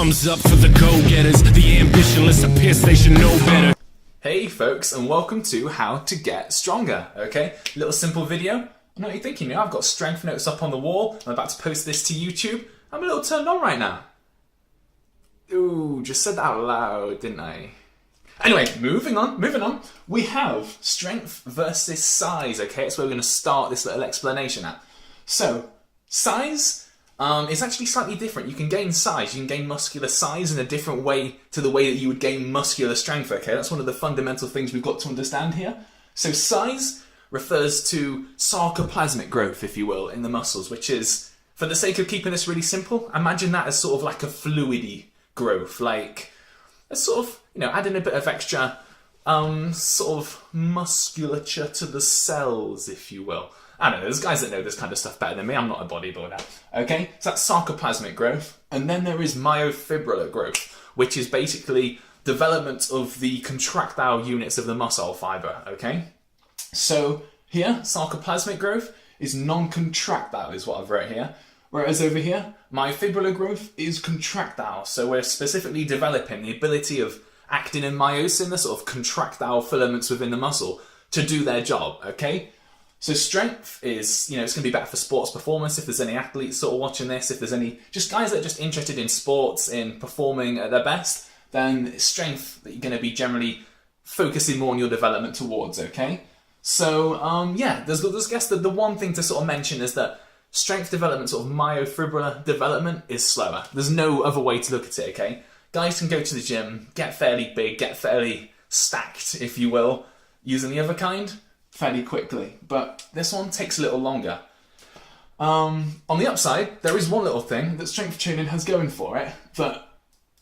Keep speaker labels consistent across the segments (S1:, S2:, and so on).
S1: Thumbs up for the go-getters, the ambitionless appear they should know better.
S2: Hey folks, and welcome to How to Get Stronger, okay? Little simple video. I know what you're thinking, I've got strength notes up on the wall, I'm about to post this to YouTube. I'm a little turned on right now. Ooh, just said that out loud, didn't I? Anyway, moving on. We have strength versus size, okay? That's where we're going to start this little explanation at. So, size is actually slightly different. You can gain size, you can gain muscular size in a different way to the way that you would gain muscular strength, okay? That's one of the fundamental things we've got to understand here. So size refers to sarcoplasmic growth, if you will, in the muscles, which is, for the sake of keeping this really simple, imagine that as sort of like a fluidy growth, like a sort of, adding a bit of extra sort of musculature to the cells, if you will. I don't know, there's guys that know this kind of stuff better than me, I'm not a bodybuilder. Okay, so that's sarcoplasmic growth. And then there is myofibrillar growth, which is basically development of the contractile units of the muscle fiber, okay? So here, sarcoplasmic growth is non-contractile, is what I've wrote here. Whereas over here, myofibrillar growth is contractile. So we're specifically developing the ability of actin and myosin, the sort of contractile filaments within the muscle, to do their job, okay? So strength is, it's going to be better for sports performance. If there's any athletes sort of watching this, if there's any just guys that are just interested in sports, in performing at their best, then strength that you're going to be generally focusing more on your development towards, okay? So, there's I guess the one thing to sort of mention is that strength development, sort of myofibrillar development, is slower. There's no other way to look at it, okay? Guys can go to the gym, get fairly big, get fairly stacked, if you will, using the other kind fairly quickly, but this one takes a little longer. On the upside, there is one little thing that strength training has going for it that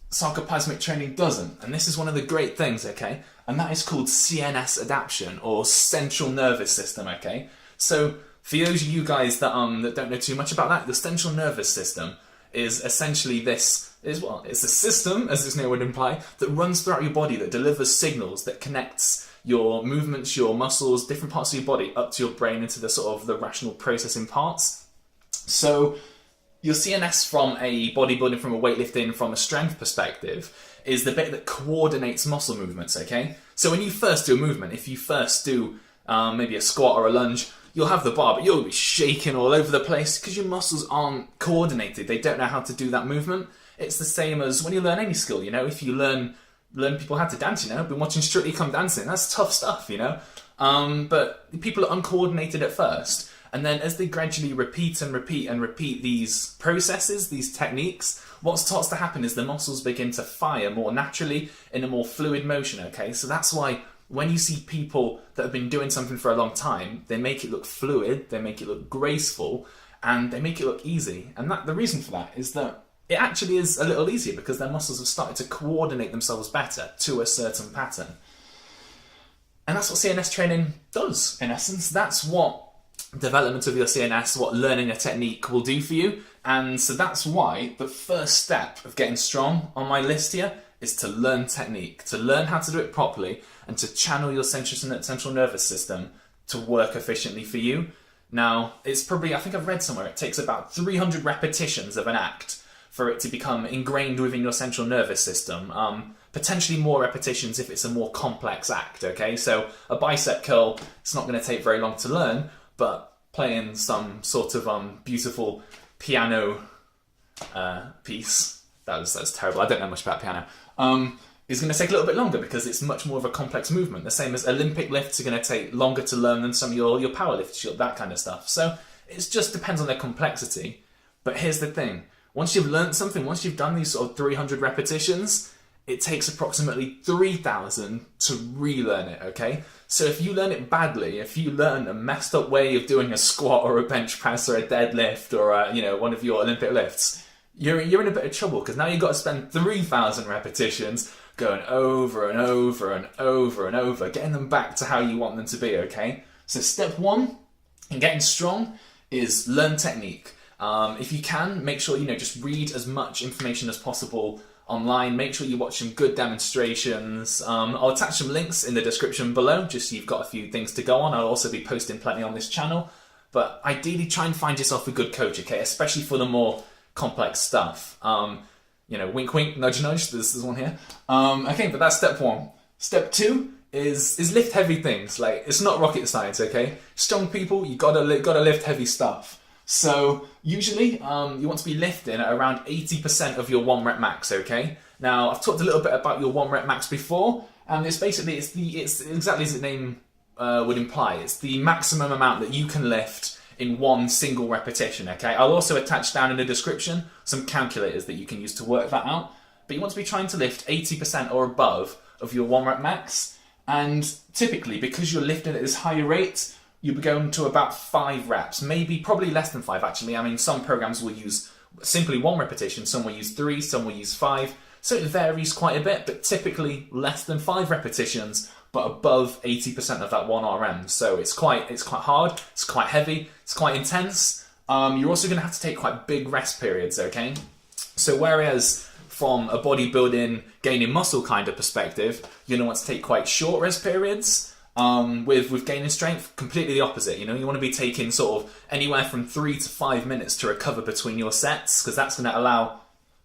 S2: sarcoplasmic training doesn't, and this is one of the great things, okay? And that is called CNS adaptation, or central nervous system, okay? So for those of you guys that don't know too much about that, the central nervous system is essentially it's a system, as its name would imply, that runs throughout your body, that delivers signals, that connects your movements, your muscles, different parts of your body up to your brain into the sort of the rational processing parts. So your CNS from a bodybuilding, from a weightlifting, from a strength perspective, is the bit that coordinates muscle movements, okay? So when you first do a movement, if you first do maybe a squat or a lunge, you'll have the bar, but you'll be shaking all over the place because your muscles aren't coordinated. They don't know how to do that movement. It's the same as when you learn any skill, if you learn people how to dance, I've been watching Strictly Come Dancing, that's tough stuff, but people are uncoordinated at first, and then as they gradually repeat and repeat and repeat these processes, these techniques, what starts to happen is the muscles begin to fire more naturally in a more fluid motion, okay? So that's why when you see people that have been doing something for a long time, they make it look fluid, they make it look graceful, and they make it look easy. And the reason for that is that it actually is a little easier because their muscles have started to coordinate themselves better to a certain pattern. And that's what CNS training does, in essence. That's what development of your CNS, what learning a technique will do for you. And so that's why the first step of getting strong on my list here is to learn technique, to learn how to do it properly, and to channel your central nervous system to work efficiently for you. Now, it's probably, I think I've read somewhere, it takes about 300 repetitions of an act for it to become ingrained within your central nervous system. Potentially more repetitions if it's a more complex act, okay? So a bicep curl, it's not going to take very long to learn, but playing some sort of beautiful piano piece, that's terrible, I don't know much about piano, is going to take a little bit longer because it's much more of a complex movement. The same as Olympic lifts are going to take longer to learn than some of your power lifts, that kind of stuff. So it just depends on their complexity. But here's the thing. Once you've learned something, once you've done these sort of 300 repetitions, it takes approximately 3,000 to relearn it, okay? So if you learn it badly, if you learn a messed up way of doing a squat or a bench press or a deadlift or one of your Olympic lifts, you're in a bit of trouble because now you've got to spend 3,000 repetitions going over and over and over and over, getting them back to how you want them to be, okay? So step one in getting strong is learn technique. If you can, make sure, just read as much information as possible online. Make sure you watch some good demonstrations. I'll attach some links in the description below, just so you've got a few things to go on. I'll also be posting plenty on this channel. But ideally, try and find yourself a good coach, okay? Especially for the more complex stuff. You know, wink, wink, nudge, nudge. There's one here. Okay, but that's step one. Step two is lift heavy things. Like, it's not rocket science, okay? Strong people, you gotta lift heavy stuff. So usually, you want to be lifting at around 80% of your 1 rep max, okay? Now, I've talked a little bit about your 1 rep max before, and it's basically, it's exactly as the name would imply. It's the maximum amount that you can lift in one single repetition, okay? I'll also attach down in the description some calculators that you can use to work that out. But you want to be trying to lift 80% or above of your 1 rep max. And typically, because you're lifting at this higher rate, you'll be going to about 5 reps, probably less than 5 actually. I mean, some programs will use simply 1 repetition, some will use 3, some will use 5. So it varies quite a bit, but typically less than 5 repetitions, but above 80% of that 1 RM. So it's quite hard, it's quite heavy, it's quite intense. You're also going to have to take quite big rest periods, okay? So whereas from a bodybuilding, gaining muscle kind of perspective, you're going to want to take quite short rest periods. With gaining strength, completely the opposite. You know, you want to be taking sort of anywhere from 3 to 5 minutes to recover between your sets, because that's going to allow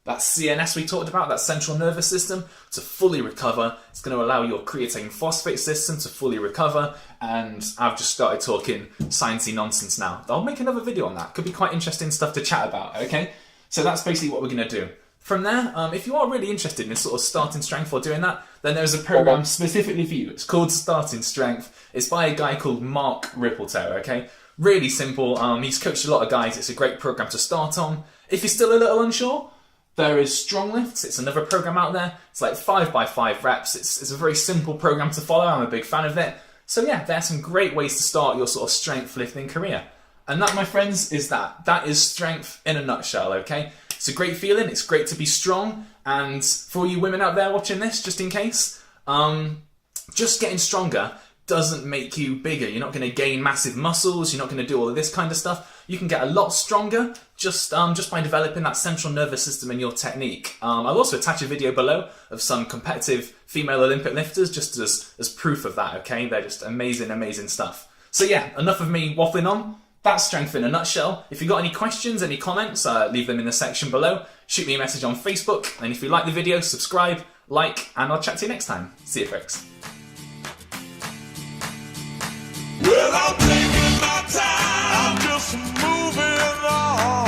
S2: that CNS we talked about, that central nervous system, to fully recover. It's going to allow your creatine phosphate system to fully recover. And I've just started talking sciencey nonsense now. I'll make another video on that. Could be quite interesting stuff to chat about, okay? So that's basically what we're going to do. From there, if you are really interested in sort of starting strength or doing that, then there's a program specifically for you. It's called Starting Strength. It's by a guy called Mark Rippleto, okay? Really simple. He's coached a lot of guys. It's a great program to start on. If you're still a little unsure, there is Strong Lifts. It's another program out there. It's like 5x5 reps. It's a very simple program to follow. I'm a big fan of it. So yeah, there are some great ways to start your sort of strength lifting career. And that, my friends, is that. That is strength in a nutshell, okay? It's a great feeling. It's great to be strong. And for all you women out there watching this, just in case, just getting stronger doesn't make you bigger. You're not going to gain massive muscles. You're not going to do all of this kind of stuff. You can get a lot stronger just by developing that central nervous system in your technique. I'll also attach a video below of some competitive female Olympic lifters just as proof of that, okay? They're just amazing, amazing stuff. So yeah, enough of me waffling on. That's strength in a nutshell. If you've got any questions, any comments, leave them in the section below. Shoot me a message on Facebook. And if you like the video, subscribe, like, and I'll chat to you next time. See you, folks.
S3: Well, I'm taking my time. I'm just moving on.